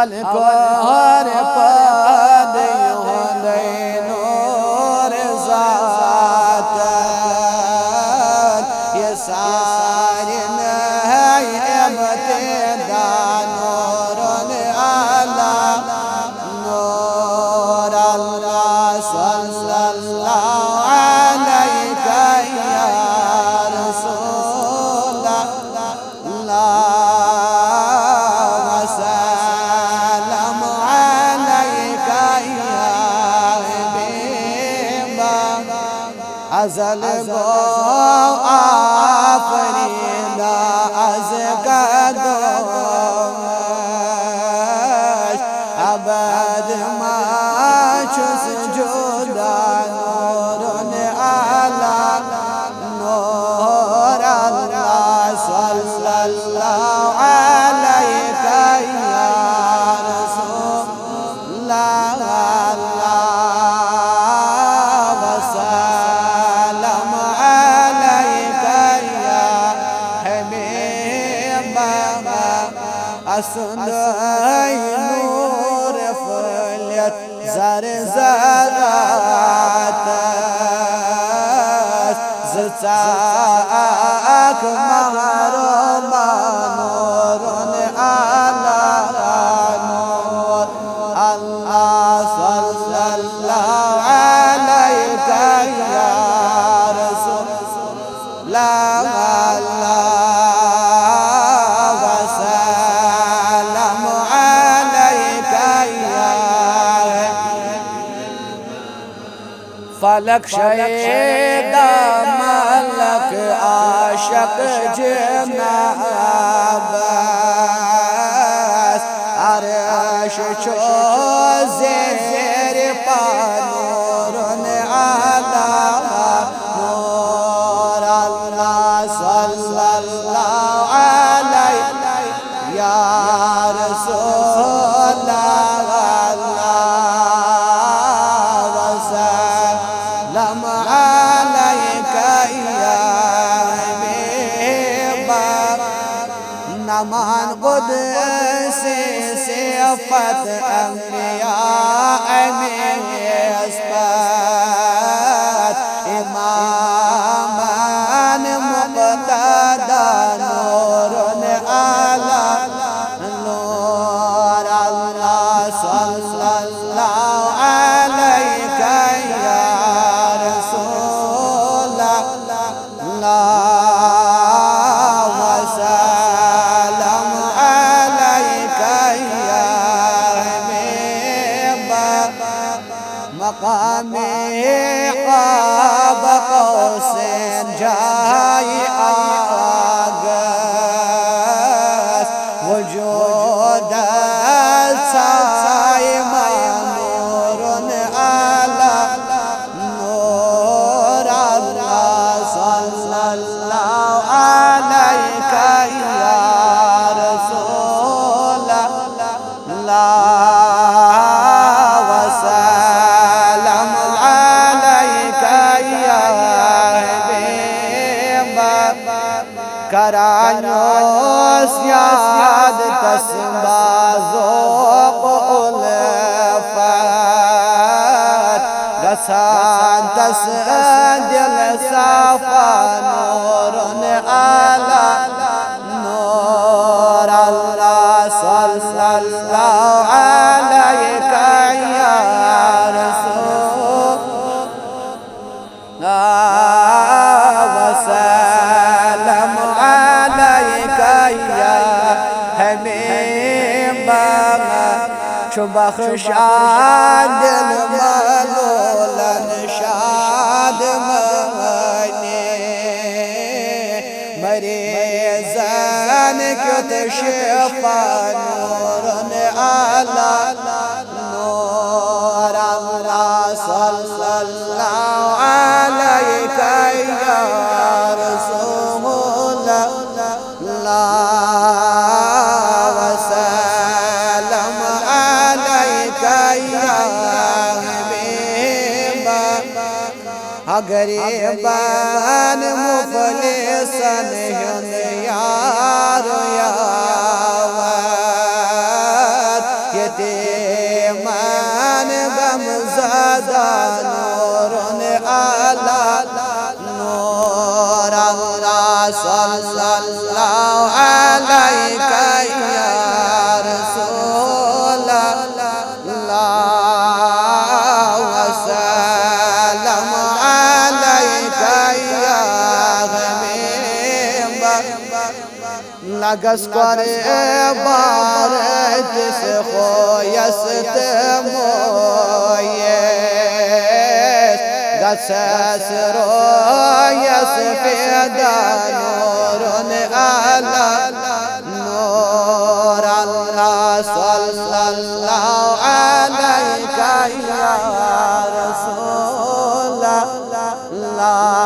Alcor पद हुंदे नूर ज़ात ये सारे नेमत दानूर आला नूर अल्लाह सल्लल्लाहु अलैहि या रसूल अल्लाह अज़ल गो आफरीदा अज़ कदो अबद माचुस जुदा नूरुन आला नूर अल्लाह सल्लल्लाहु अलैहि या रसूल असुनाई नूर फलियत ज़र ज़रात ज़चाक महरमा नूरुन आला नूर अल्लाह सल्लल्लाहु अलैहि या रसूल फलक शैदा मलक आशक जनाबस अरश चो ज़ेर पानूरुन आला नूर अल्लाह सल्लल्लाहु अलैहि या रसूल नमान क़ुद्स सिफ़त अंबिया में अस्पत इमामन मुक़तदा नूरुन आला नूर अल्लाह सल्लल्लाहु अलैहि या रसूल अल्लाह मक़ामे क़ाब क़ौसैन जाए आगस वजूद साए नूरुन आला नूर अल्लाह सल्लल्लाहु अलैहि या रसूल अल्लाह करानोस याद तस्बाज़ो उल्फत गसान तस दिल साफा नूरुन आला नूर अल्लाह सल्लल्लाहु अलैहि या रसूल बख्शाद मलोलन शाद मने मरीज़न क्यों शिफा नूरुन आला नूर अल्लाह सल्लल्लाहु अलैहि या रसूल अल्लाह गरीबान मुफलिसन यार यावत ये نقص قريبار تسخو يستمويس قسسرو يسفيد نور على نور الله صلى الله عليك يا رسول الله